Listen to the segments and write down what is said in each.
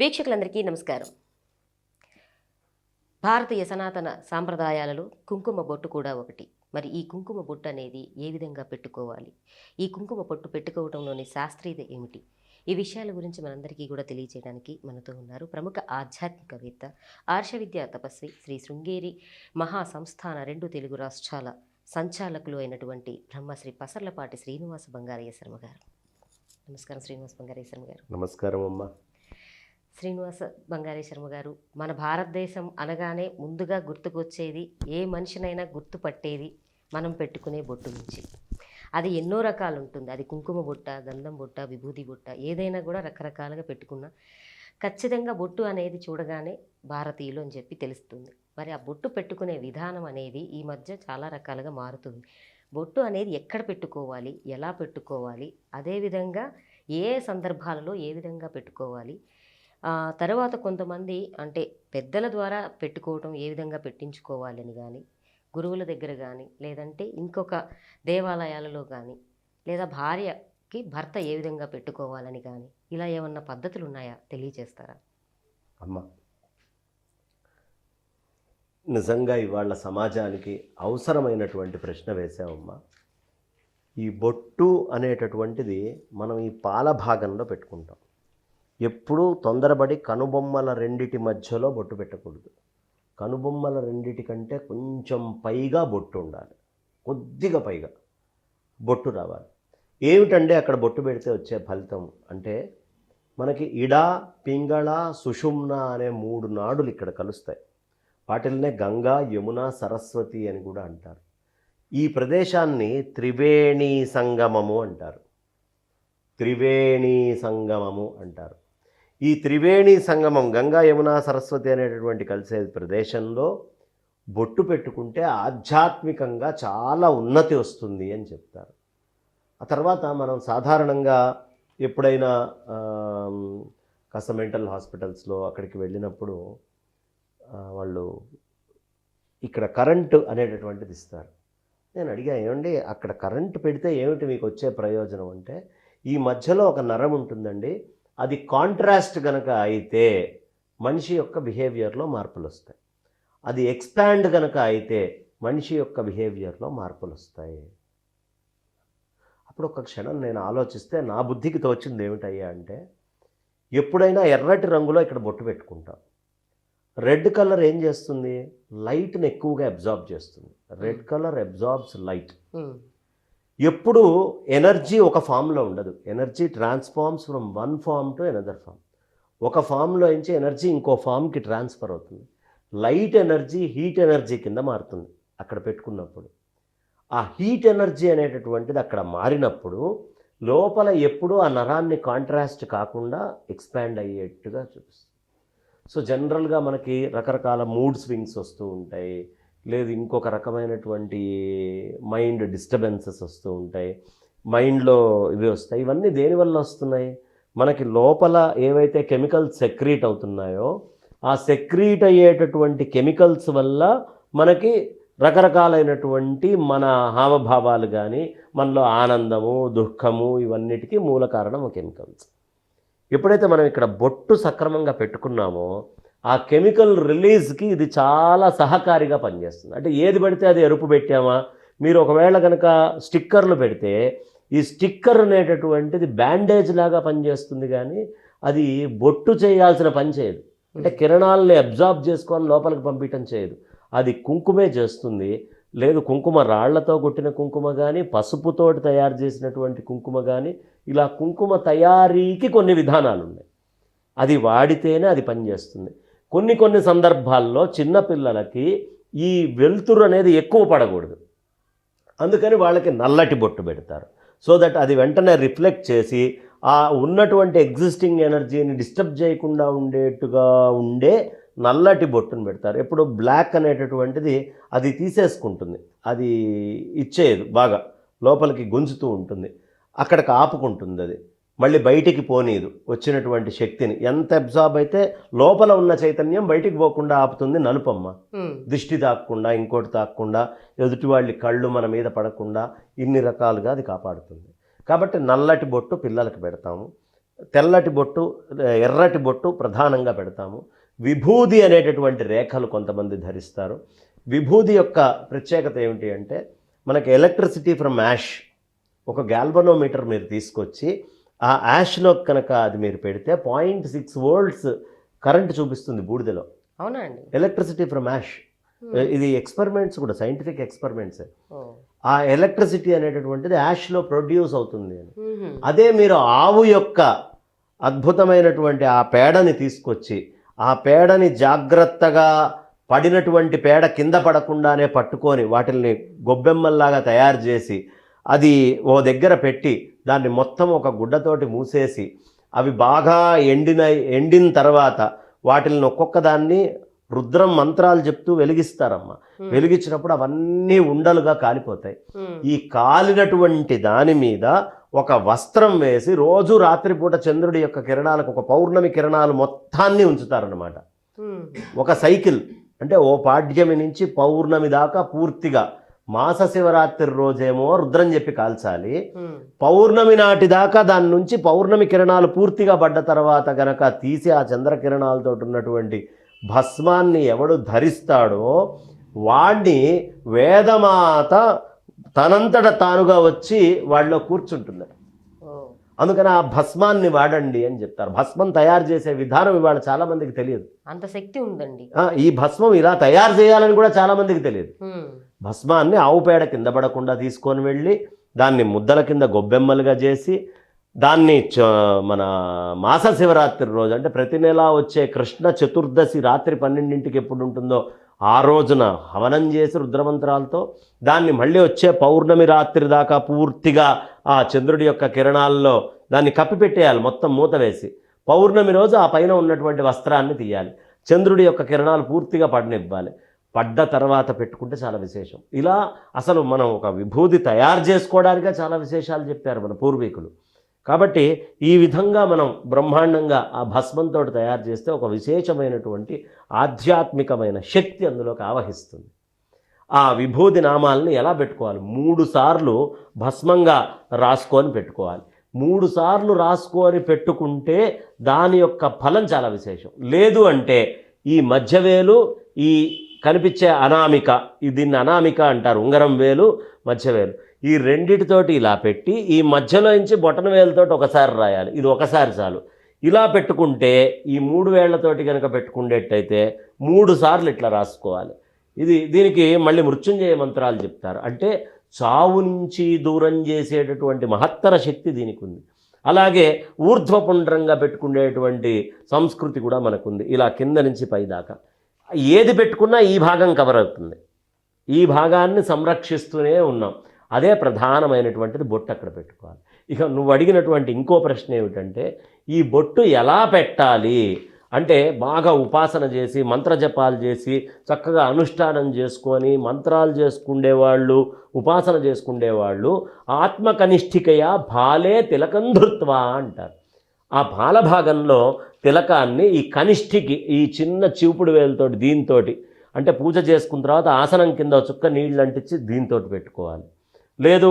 వీక్షకులందరికీ నమస్కారం. భారతీయ సనాతన సాంప్రదాయాలలో కుంకుమ బొట్టు కూడా ఒకటి. మరి ఈ కుంకుమ బొట్టు అనేది ఏ విధంగా పెట్టుకోవాలి, ఈ కుంకుమ బొట్టు పెట్టుకోవడంలోని శాస్త్రీయత ఏమిటి, ఈ విషయాల గురించి మనందరికీ కూడా తెలియజేయడానికి మనతో ఉన్నారు ప్రముఖ ఆధ్యాత్మికవేత్త, ఆర్ష విద్యా తపస్వి, శ్రీ శృంగేరి మహాసంస్థాన 2 తెలుగు రాష్ట్రాల సంచాలకులు అయినటువంటి బ్రహ్మశ్రీ పసర్లపాటి శ్రీనివాస బంగారయ్య శర్మ గారు. నమస్కారం శ్రీనివాస బంగారయ్య శర్మ గారు. నమస్కారం అమ్మ. శ్రీనివాస బంగారయ్య శర్మ గారు, మన భారతదేశం అనగానే ముందుగా గుర్తుకొచ్చేది, ఏ మనిషినైనా గుర్తుపట్టేది మనం పెట్టుకునే బొట్టు నుంచి. అది ఎన్నో రకాలు ఉంటుంది. అది కుంకుమ బొట్ట, గంధం బొట్ట, విభూతి బొట్ట, ఏదైనా కూడా రకరకాలుగా పెట్టుకున్నా ఖచ్చితంగా బొట్టు అనేది చూడగానే భారతీయులు అని చెప్పి తెలుస్తుంది. మరి ఆ బొట్టు పెట్టుకునే విధానం అనేది ఈ మధ్య చాలా రకాలుగా మారుతుంది. బొట్టు అనేది ఎక్కడ పెట్టుకోవాలి, ఎలా పెట్టుకోవాలి, అదేవిధంగా ఏ సందర్భాలలో ఏ విధంగా పెట్టుకోవాలి, తర్వాత కొంతమంది అంటే పెద్దల ద్వారా పెట్టుకోవటం ఏ విధంగా పెట్టించుకోవాలని కానీ, గురువుల దగ్గర కానీ, లేదంటే ఇంకొక దేవాలయాలలో కానీ, లేదా భార్యకి భర్త ఏ విధంగా పెట్టుకోవాలని కానీ, ఇలా ఏమన్నా పద్ధతులు ఉన్నాయా తెలియజేస్తారా? అమ్మ, నిజంగా ఇవాళ సమాజానికి అవసరమైనటువంటి ప్రశ్న వేసామమ్మా. ఈ బొట్టు అనేటటువంటిది మనం ఈ పాల భాగంలో పెట్టుకుంటాం. ఎప్పుడూ తొందరపడి కనుబొమ్మల రెండిటి మధ్యలో బొట్టు పెట్టకూడదు. కనుబొమ్మల రెండిటి కంటే కొంచెం పైగా బొట్టు ఉండాలి, కొద్దిగా పైగా బొట్టు రావాలి. ఏమిటంటే అక్కడ బొట్టు పెడితే వచ్చే ఫలితం అంటే, మనకి ఇడ, పింగళ, సుషుమ్న అనే 3 నాడులు ఇక్కడ కలుస్తాయి. వాటిల్నే గంగా, యమున, సరస్వతి అని కూడా అంటారు. ఈ ప్రదేశాన్ని త్రివేణి సంగమము అంటారు. త్రివేణి సంగమము అంటారు. ఈ త్రివేణి సంగమం, గంగా, యమున, సరస్వతి అనేటటువంటి కలిసే ప్రదేశంలో బొట్టు పెట్టుకుంటే ఆధ్యాత్మికంగా చాలా ఉన్నతి వస్తుంది అని చెప్తారు. ఆ తర్వాత మనం సాధారణంగా ఎప్పుడైనా కాస్త మెంటల్ హాస్పిటల్స్లో అక్కడికి వెళ్ళినప్పుడు వాళ్ళు ఇక్కడ కరెంటు అనేటటువంటిది ఇస్తారు. నేను అడిగా, ఏమండి అక్కడ కరెంటు పెడితే ఏమిటి మీకు వచ్చే ప్రయోజనం అంటే, ఈ మధ్యలో ఒక నరం ఉంటుందండి, అది కాంట్రాస్ట్ కనుక అయితే మనిషి యొక్క బిహేవియర్లో మార్పులు వస్తాయి. అది ఎక్స్పాండ్ కనుక అయితే మనిషి యొక్క బిహేవియర్లో మార్పులు వస్తాయి. అప్పుడు ఒక క్షణం నేను ఆలోచిస్తే నా బుద్ధికి తోచింది ఏమిటయ్యా అంటే, ఎప్పుడైనా ఎర్రటి రంగులో ఇక్కడ బొట్టు పెట్టుకుంటాం. రెడ్ కలర్ ఏం చేస్తుంది? లైట్ని ఎక్కువగా అబ్జార్బ్ చేస్తుంది. Red colour absorbs light. ఎప్పుడు ఎనర్జీ ఒక ఫామ్లో ఉండదు. Energy transforms from one form to another form. ఒక ఫామ్లో నుంచి ఎనర్జీ ఇంకో ఫామ్కి ట్రాన్స్ఫర్ అవుతుంది. లైట్ ఎనర్జీ హీట్ ఎనర్జీ కింద మారుతుంది అక్కడ పెట్టుకున్నప్పుడు. ఆ హీట్ ఎనర్జీ అనేటటువంటిది అక్కడ మారినప్పుడు లోపల ఎప్పుడూ ఆ నరాన్ని కాంట్రాస్ట్ కాకుండా ఎక్స్పాండ్ అయ్యేట్టుగా చూపిస్తుంది. సో జనరల్గా మనకి రకరకాల మూడ్ స్వింగ్స్ వస్తూ ఉంటాయి, లేదు ఇంకొక రకమైనటువంటి మైండ్ డిస్టర్బెన్సెస్ వస్తూ ఉంటాయి, మైండ్లో ఇవి వస్తాయి. ఇవన్నీ దేనివల్ల వస్తున్నాయి? మనకి లోపల ఏవైతే కెమికల్స్ సెక్రీట్ అవుతున్నాయో ఆ సెక్రీట్ అయ్యేటటువంటి కెమికల్స్ వల్ల మనకి రకరకాలైనటువంటి మన హావభావాలు కానీ, మనలో ఆనందము, దుఃఖము, ఇవన్నిటికీ మూల కారణం కెమికల్స్. ఎప్పుడైతే మనం ఇక్కడ బొట్టు సక్రమంగా పెట్టుకున్నామో ఆ కెమికల్ రిలీజ్కి ఇది చాలా సహకారిగా పనిచేస్తుంది. అంటే ఏది పడితే అది ఎరుపు పెట్టామా, మీరు ఒకవేళ కనుక స్టిక్కర్లు పెడితే ఈ స్టిక్కర్ అనేటటువంటిది బ్యాండేజ్ లాగా పనిచేస్తుంది, కానీ అది బొట్టు చేయాల్సిన పని చేయదు. అంటే కిరణాలని అబ్జార్బ్ చేసుకొని లోపలికి పంపించడం చేయదు. అది కుంకుమే చేస్తుంది. లేదు కుంకుమ రాళ్లతో కొట్టిన కుంకుమ కానీ, పసుపుతోటి తయారు చేసినటువంటి కుంకుమ కానీ, ఇలా కుంకుమ తయారీకి కొన్ని విధానాలు ఉన్నాయి. అది వాడితేనే అది పనిచేస్తుంది. కొన్ని సందర్భాల్లో చిన్నపిల్లలకి ఈ వెలుతురు అనేది ఎక్కువ పడకూడదు, అందుకని వాళ్ళకి నల్లటి బొట్టు పెడతారు. సో దట్ అది వెంటనే రిఫ్లెక్ట్ చేసి ఆ ఉన్నటువంటి ఎగ్జిస్టింగ్ ఎనర్జీని డిస్టర్బ్ చేయకుండా ఉండేట్టుగా ఉండే నల్లటి బొట్టును పెడతారు. ఎప్పుడు బ్లాక్ అనేటటువంటిది అది తీసేసుకుంటుంది, అది ఇచ్చేది బాగా లోపలికి గుంజుతూ ఉంటుంది, అక్కడికి ఆపుకుంటుంది, అది మళ్ళీ బయటికి పోనీదు వచ్చినటువంటి శక్తిని. ఎంత అబ్జార్బ్ అయితే లోపల ఉన్న చైతన్యం బయటికి పోకుండా ఆపుతుంది నలుపమ్మ. దృష్టి తాకకుండా, ఇంకోటి తాకకుండా, ఎదుటి వాళ్ళ కళ్ళు మన మీద పడకుండా, ఇన్ని రకాలుగా అది కాపాడుతుంది. కాబట్టి నల్లటి బొట్టు పిల్లలకు పెడతాము. తెల్లటి బొట్టు, ఎర్రటి బొట్టు ప్రధానంగా పెడతాము. విభూది అనేటటువంటి రేఖలు కొంతమంది ధరిస్తారు. విభూది యొక్క ప్రత్యేకత ఏమిటి అంటే మనకి ఎలక్ట్రిసిటీ ఫ్రమ్ యాష్, ఒక గ్యాల్వనోమీటర్ మీరు తీసుకొచ్చి ఆ యాష్లో కనుక అది మీరు పెడితే 0.6 వోల్ట్స్ కరెంట్ చూపిస్తుంది బూడిదలో. అవునా అండి? ఎలక్ట్రిసిటీ ఫ్రమ్ యాష్, ఇది ఎక్స్పెరిమెంట్స్ కూడా, సైంటిఫిక్ ఎక్స్పెరిమెంట్స్. ఓ. ఆ ఎలక్ట్రిసిటీ అనేటటువంటిది యాష్లో ప్రొడ్యూస్ అవుతుంది అని. అదే మీరు ఆవు యొక్క అద్భుతమైనటువంటి ఆ పేడని తీసుకొచ్చి ఆ పేడని జాగ్రత్తగా పడినటువంటి పేడ కింద పడకుండానే పట్టుకొని వాటిల్ని గొబ్బెమ్మల్లాగా తయారు చేసి అది ఓ దగ్గర పెట్టి దాన్ని మొత్తం ఒక గుడ్డతోటి మూసేసి అవి బాగా ఎండిన తర్వాత వాటిని ఒక్కొక్క దాన్ని రుద్రం మంత్రాలు చెప్తూ వెలిగిస్తారమ్మ. వెలిగించినప్పుడు అవన్నీ ఉండలుగా కాలిపోతాయి. ఈ కాలినటువంటి దాని మీద ఒక వస్త్రం వేసి రోజు రాత్రిపూట చంద్రుడి యొక్క కిరణాలకు, ఒక పౌర్ణమి కిరణాలు మొత్తాన్ని ఉంచుతారన్నమాట. ఒక సైకిల్ అంటే ఓ పాడ్యమి నుంచి పౌర్ణమి దాకా పూర్తిగా. మాస శివరాత్రి రోజేమో రుద్రం చెప్పి కాల్చాలి. పౌర్ణమి నాటి దాకా దాని నుంచి పౌర్ణమి కిరణాలు పూర్తిగా పడ్డ తర్వాత గనక తీసి ఆ చంద్రకిరణాలతో ఉన్నటువంటి భస్మాన్ని ఎవడు ధరిస్తాడో వాడిని వేదమాత తనంతట తానుగా వచ్చి వాళ్ళలో కూర్చుంటుంది. అందుకని ఆ భస్మాన్ని వాడండి అని చెప్తారు. భస్మం తయారు చేసే విధానం ఇవాళ చాలా మందికి తెలియదు. అంత శక్తి ఉందండి. ఈ భస్మం ఇలా తయారు చేయాలని కూడా చాలా మందికి తెలియదు. భస్మాన్ని ఆవు పేడ కింద పడకుండా తీసుకొని వెళ్ళి దాన్ని ముద్దల కింద గొబ్బెమ్మలుగా చేసి దాన్ని మన మాస శివరాత్రి రోజు, అంటే ప్రతి నెల వచ్చే కృష్ణ చతుర్దశి రాత్రి 12ంటికి ఎప్పుడు ఉంటుందో ఆ రోజున హవనం చేసి రుద్రమంత్రాలతో దాన్ని మళ్ళీ వచ్చే పౌర్ణమి రాత్రి దాకా పూర్తిగా ఆ చంద్రుడి యొక్క కిరణాల్లో దాన్ని కప్పిపెట్టేయాలి, మొత్తం మూత వేసి. పౌర్ణమి రోజు ఆ పైన ఉన్నటువంటి వస్త్రాన్ని తీయాలి, చంద్రుడి యొక్క కిరణాలు పూర్తిగా పడనివ్వాలి. పడ్డ తర్వాత పెట్టుకుంటే చాలా విశేషం. ఇలా అసలు మనం ఒక విభూది తయారు చేసుకోవడానికే చాలా విశేషాలు చెప్పారు మన పూర్వీకులు. కాబట్టి ఈ విధంగా మనం బ్రహ్మాండంగా ఆ భస్మంతో తయారు చేస్తే ఒక విశేషమైనటువంటి ఆధ్యాత్మికమైన శక్తి అందులోకి ఆవహిస్తుంది. ఆ విభూది నామాలని ఎలా పెట్టుకోవాలి? 3 సార్లు భస్మంగా రాసుకొని పెట్టుకోవాలి. 3 సార్లు రాసుకొని పెట్టుకుంటే దాని యొక్క ఫలం చాలా విశేషం. లేదు అంటే ఈ మధ్యవేలు, ఈ కనిపించే అనామిక, దీన్ని అనామిక అంటారు, ఉంగరం వేలు మధ్యవేలు, ఈ రెండిటితోటి ఇలా పెట్టి ఈ మధ్యలో నుంచి బొటన వేలుతోటి ఒకసారి రాయాలి. ఇది ఒకసారి చాలు. ఇలా పెట్టుకుంటే ఈ 3 వేళ్లతోటి కనుక పెట్టుకునేటైతే 3 సార్లు ఇట్లా రాసుకోవాలి. దీనికి మళ్ళీ మృత్యుంజయ మంత్రాలు చెప్తారు. అంటే చావు నుంచి దూరం చేసేటటువంటి మహత్తర శక్తి దీనికి ఉంది. అలాగే ఊర్ధ్వపుండ్రంగా పెట్టుకునేటువంటి సంస్కృతి కూడా మనకుంది. ఇలా కింద నుంచి పైదాకా ఏది పెట్టుకున్నా ఈ భాగం కవర్ అవుతుంది. ఈ భాగాన్ని సంరక్షిస్తూనే ఉన్నాం. అదే ప్రధానమైనటువంటిది. బొట్టు అక్కడ పెట్టుకోవాలి. ఇక నువ్వు అడిగినటువంటి ఇంకో ప్రశ్న ఏమిటంటే ఈ బొట్టు ఎలా పెట్టాలి అంటే, బాగా ఉపాసన చేసి మంత్రజపాలు చేసి చక్కగా అనుష్ఠానం చేసుకొని మంత్రాలు చేసుకునేవాళ్ళు, ఉపాసన చేసుకునేవాళ్ళు ఆత్మకనిష్ఠికయా భాలే తిలకం ధృత్వా అంటారు. ఆ బాల భాగంలో తిలకాన్ని ఈ కనిష్ఠికి, ఈ చిన్న చూపుడు వేలుతోటి, దీంతోటి అంటే పూజ చేసుకున్న తర్వాత ఆసనం కింద చుక్క నీళ్ళు అంటించి దీంతో పెట్టుకోవాలి. లేదు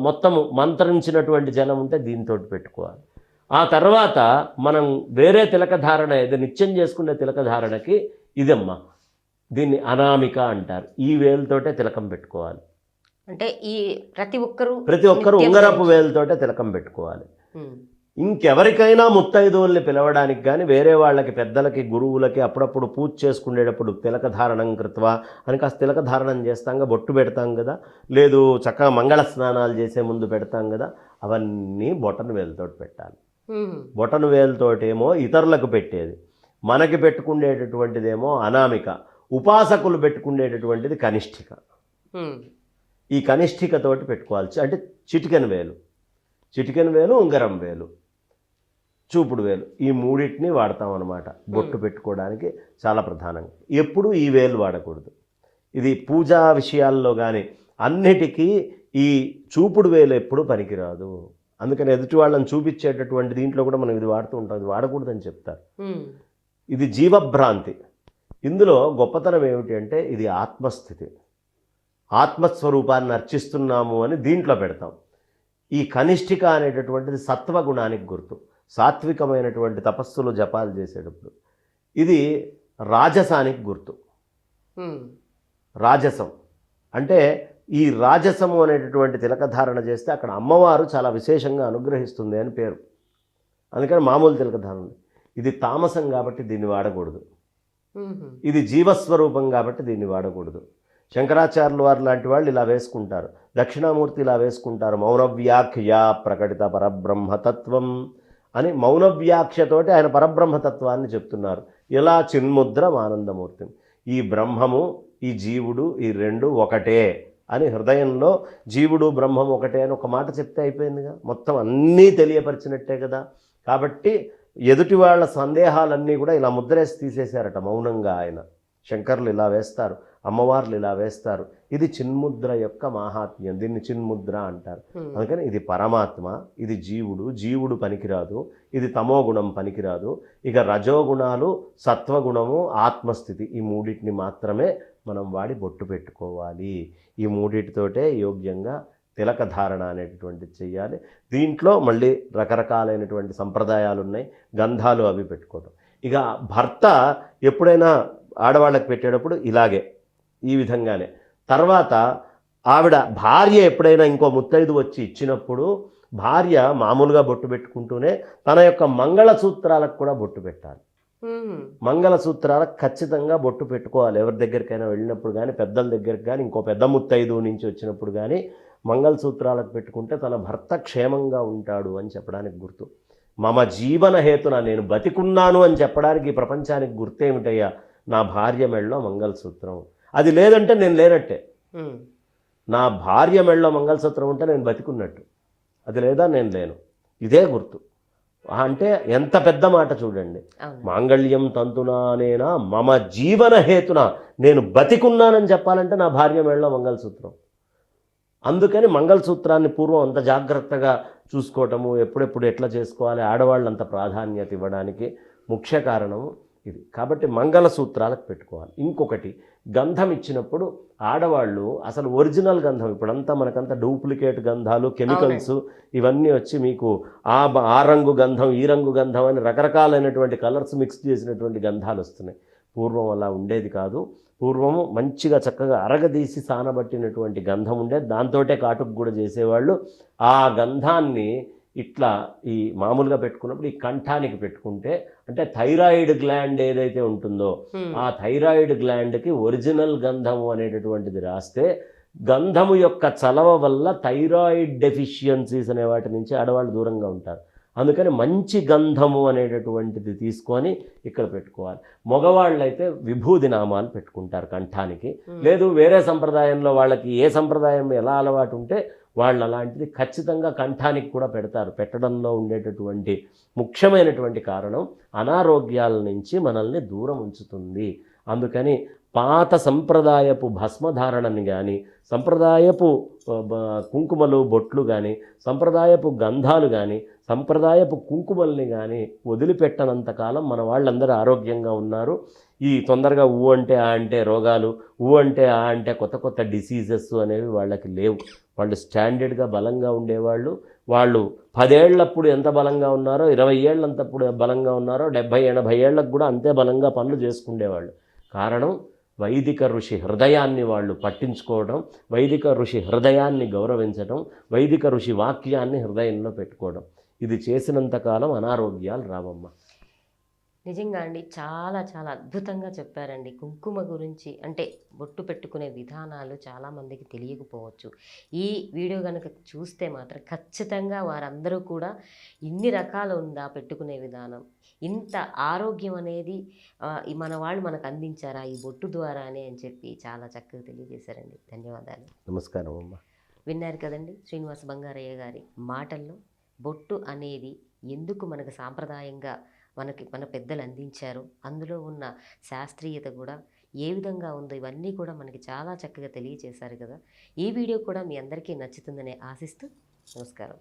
మొత్తం మంత్రించినటువంటి జలం ఉంటే దీంతో పెట్టుకోవాలి. ఆ తర్వాత మనం వేరే తిలకధారణ, ఏదో నిత్యం చేసుకునే తిలకధారణకి ఇదమ్మా, దీన్ని అనామిక అంటారు. ఈ వేలుతోటే తిలకం పెట్టుకోవాలి. అంటే ఈ ప్రతి ఒక్కరు ఉంగరపు వేలుతోటే తిలకం పెట్టుకోవాలి. ఇంకెవరికైనా ముత్తైదువుల్ని పిలవడానికి కానీ వేరే వాళ్ళకి, పెద్దలకి, గురువులకి అప్పుడప్పుడు పూజ చేసుకునేటప్పుడు తిలకధారణం కృత్వా అని కాస్త తిలకధారణం చేస్తాంగా, బొట్టు పెడతాం కదా, లేదు చక్కగా మంగళ స్నానాలు చేసే ముందు పెడతాం కదా, అవన్నీ బొటన వేలుతోటి పెట్టాలి. బొటన వేలుతోటేమో ఇతరులకు పెట్టేది, మనకి పెట్టుకునేటటువంటిదేమో అనామిక, ఉపాసకులు పెట్టుకునేటటువంటిది కనిష్ఠిక. ఈ కనిష్ఠికతోటి పెట్టుకోవాలి. అంటే చిటికెన వేలు, ఉంగరం వేలు, చూపుడు వేలు, ఈ మూడింటిని వాడతాం అన్నమాట బొట్టు పెట్టుకోవడానికి చాలా ప్రధానంగా. ఎప్పుడు ఈ వేలు వాడకూడదు. ఇది పూజా విషయాల్లో కానీ అన్నిటికీ ఈ చూపుడు వేలు ఎప్పుడు పనికిరాదు. అందుకని ఎదుటి వాళ్ళని చూపించేటటువంటి దీంట్లో కూడా మనం ఇది వాడుతూ ఉంటాం. ఇది వాడకూడదని చెప్తారు. ఇది జీవభ్రాంతి. ఇందులో గొప్పతనం ఏమిటి అంటే ఇది ఆత్మస్థితి, ఆత్మస్వరూపాన్ని అర్చిస్తున్నాము అని దీంట్లో పెడతాం. ఈ కనిష్ఠిక అనేటటువంటిది సత్వగుణానికి గుర్తు. సాత్వికమైనటువంటి తపస్సులు జపాలు చేసేటప్పుడు ఇది రాజసానికి గుర్తు. రాజసం అంటే ఈ రాజసము అనేటటువంటి తిలకధారణ చేస్తే అక్కడ అమ్మవారు చాలా విశేషంగా అనుగ్రహిస్తుంది అని పేరు. అందుకని మామూలు తిలకధారణ. ఇది తామసం కాబట్టి దీన్ని వాడకూడదు. ఇది జీవస్వరూపం కాబట్టి దీన్ని వాడకూడదు. శంకరాచార్యుల వారు లాంటి వాళ్ళు ఇలా వేసుకుంటారు, దక్షిణామూర్తి ఇలా వేసుకుంటారు. మౌనవ్యాఖ్య ప్రకటిత పరబ్రహ్మతత్వం అని మౌనవ్యాఖ్యతోటి ఆయన పరబ్రహ్మతత్వాన్ని చెప్తున్నారు. ఇలా చిన్ముద్ర ఆనందమూర్తి. ఈ బ్రహ్మము ఈ జీవుడు ఈ రెండు ఒకటే అని హృదయంలో జీవుడు బ్రహ్మం ఒకటే అని ఒక మాట చెప్తే అయిపోయిందిగా, మొత్తం అన్నీ తెలియపరిచినట్టే కదా. కాబట్టి ఎదుటి వాళ్ళ సందేహాలన్నీ కూడా ఇలా ముద్రేసి తీసేశారట మౌనంగా ఆయన. శంకరులు ఇలా వేస్తారు, అమ్మవార్లు ఇలా వేస్తారు. ఇది చిన్ముద్ర యొక్క మాహాత్మ్యం, దీన్ని చిన్ముద్ర అంటారు. అందుకని ఇది పరమాత్మ, ఇది జీవుడు, జీవుడు పనికిరాదు, ఇది తమోగుణం పనికిరాదు. ఇక రజోగుణాలు, సత్వగుణము, ఆత్మస్థితి, ఈ మూడింటిని మాత్రమే మనం వాడి బొట్టు పెట్టుకోవాలి. ఈ మూడింటితోటే యోగ్యంగా తిలక ధారణ అనేటటువంటిది చెయ్యాలి. దీంట్లో మళ్ళీ రకరకాలైనటువంటి సంప్రదాయాలు ఉన్నాయి, గంధాలు అవి పెట్టుకోవడం. ఇక భర్త ఎప్పుడైనా ఆడవాళ్ళకి పెట్టేటప్పుడు ఇలాగే ఈ విధంగానే. తర్వాత ఆవిడ భార్య ఎప్పుడైనా ఇంకో ముత్తైదు వచ్చి ఇచ్చినప్పుడు భార్య మామూలుగా బొట్టు పెట్టుకుంటూనే తన యొక్క మంగళసూత్రాలకు కూడా బొట్టు పెట్టాలి. మంగళసూత్రాలకు ఖచ్చితంగా బొట్టు పెట్టుకోవాలి. ఎవరి దగ్గరికైనా వెళ్ళినప్పుడు కానీ, పెద్దల దగ్గరికి కానీ, ఇంకో పెద్ద ముత్తైదు నుంచి వచ్చినప్పుడు కానీ మంగళసూత్రాలకు పెట్టుకుంటే తన భర్త క్షేమంగా ఉంటాడు అని చెప్పడానికి గుర్తు. మమ జీవన హేతున, నేను బతికున్నాను అని చెప్పడానికి ఈ ప్రపంచానికి గుర్తేమిటయ్యా? నా భార్య మెళ్ళలో మంగళసూత్రం. అది లేదంటే నేను లేనట్టే. నా భార్య మెళ్ళలో మంగళసూత్రం ఉంటే నేను బతికున్నట్టు, అది లేదా నేను లేను. ఇదే గుర్తు. అంటే ఎంత పెద్ద మాట చూడండి. మాంగళ్యం తంతునానేనా మమ జీవన హేతున, నేను బతికున్నానని చెప్పాలంటే నా భార్య మెళ్ళలో మంగళసూత్రం. అందుకని మంగళసూత్రాన్ని పూర్వం అంత జాగ్రత్తగా చూసుకోవటము, ఎప్పుడెప్పుడు ఎట్లా చేసుకోవాలి, ఆడవాళ్ళు అంత ప్రాధాన్యత ఇవ్వడానికి ముఖ్య కారణము ఇది. కాబట్టి మంగళసూత్రాలకు పెట్టుకోవాలి. ఇంకొకటి, గంధం ఇచ్చినప్పుడు ఆడవాళ్ళు అసలు ఒరిజినల్ గంధం, ఇప్పుడంతా మనకంతా డూప్లికేట్ గంధాలు, కెమికల్స్ ఇవన్నీ వచ్చి మీకు ఆ రంగు గంధం, ఈ రంగు గంధం అని రకరకాలైనటువంటి కలర్స్ మిక్స్ చేసినటువంటి గంధాలు వస్తున్నాయి. పూర్వం అలా ఉండేది కాదు. పూర్వము మంచిగా చక్కగా అరగదీసి సానబట్టినటువంటి గంధం ఉండేది, దాంతోటే కాటుకు కూడా చేసేవాళ్ళు. ఆ గంధాన్ని ఇట్లా ఈ మామూలుగా పెట్టుకున్నప్పుడు ఈ కంఠానికి పెట్టుకుంటే, అంటే థైరాయిడ్ గ్లాండ్ ఏదైతే ఉంటుందో ఆ థైరాయిడ్ గ్లాండ్కి ఒరిజినల్ గంధము అనేటటువంటిది రాస్తే గంధము యొక్క చలవ వల్ల థైరాయిడ్ డెఫిషియన్సీస్ అనే వాటి నుంచి ఆడవాళ్ళు దూరంగా ఉంటారు. అందుకని మంచి గంధము అనేటటువంటిది తీసుకొని ఇక్కడ పెట్టుకోవాలి. మగవాళ్ళు అయితే విభూది నామాలు పెట్టుకుంటారు కంఠానికి. లేదు వేరే సంప్రదాయంలో వాళ్ళకి ఏ సంప్రదాయం ఎలా అలవాటు ఉంటే వాళ్ళు అలాంటిది ఖచ్చితంగా కంఠానికి కూడా పెడతారు. పెట్టడంలో ఉండేటటువంటి ముఖ్యమైనటువంటి కారణం అనారోగ్యాల నుంచి మనల్ని దూరం ఉంచుతుంది. అందుకని పాత సంప్రదాయపు భస్మధారణని కానీ, సంప్రదాయపు కుంకుమలు బొట్లు కానీ, సంప్రదాయపు గంధాలు కానీ, సంప్రదాయపు కుంకుమల్ని కానీ వదిలిపెట్టనంతకాలం మన వాళ్ళందరూ ఆరోగ్యంగా ఉన్నారు. ఈ తొందరగా ఊ అంటే ఆ అంటే రోగాలు, ఊ అంటే ఆ అంటే కొత్త కొత్త డిసీజెస్ అనేవి వాళ్ళకి లేవు. వాళ్ళు స్టాండర్డ్గా బలంగా ఉండేవాళ్ళు. వాళ్ళు 10 ఏళ్ళప్పుడు ఎంత బలంగా ఉన్నారో, 20 ఏళ్ళంతప్పుడు బలంగా ఉన్నారో, 70-80 ఏళ్ళకు కూడా అంతే బలంగా పనులు చేసుకునేవాళ్ళు. కారణం వైదిక ఋషి హృదయాన్ని వాళ్ళు పట్టించుకోవడం, వైదిక ఋషి హృదయాన్ని గౌరవించడం, వైదిక ఋషి వాక్యాన్ని హృదయంలో పెట్టుకోవడం. ఇది చేసినంతకాలం అనారోగ్యాలు రావమ్మ. నిజంగా అండి, చాలా చాలా అద్భుతంగా చెప్పారండి. కుంకుమ గురించి, అంటే బొట్టు పెట్టుకునే విధానాలు చాలామందికి తెలియకపోవచ్చు. ఈ వీడియో కనుక చూస్తే మాత్రం ఖచ్చితంగా వారందరూ కూడా ఇన్ని రకాలు ఉందా పెట్టుకునే విధానం, ఇంత ఆరోగ్యం అనేది మన వాళ్ళు మనకు అందించారా ఈ బొట్టు ద్వారానే అని చెప్పి చాలా చక్కగా తెలియజేశారండి. ధన్యవాదాలు. నమస్కారం అమ్మ. విన్నారు కదండి శ్రీనివాస బంగారయ్య గారి మాటల్లో బొట్టు అనేది ఎందుకు మనకు సాంప్రదాయంగా మన పెద్దలు అందించారు, అందులో ఉన్న శాస్త్రీయత కూడా ఏ విధంగా ఉందో ఇవన్నీ కూడా మనకి చాలా చక్కగా తెలియజేశారు కదా. ఈ వీడియో కూడా మీ అందరికీ నచ్చుతుందని ఆశిస్తూ నమస్కారం.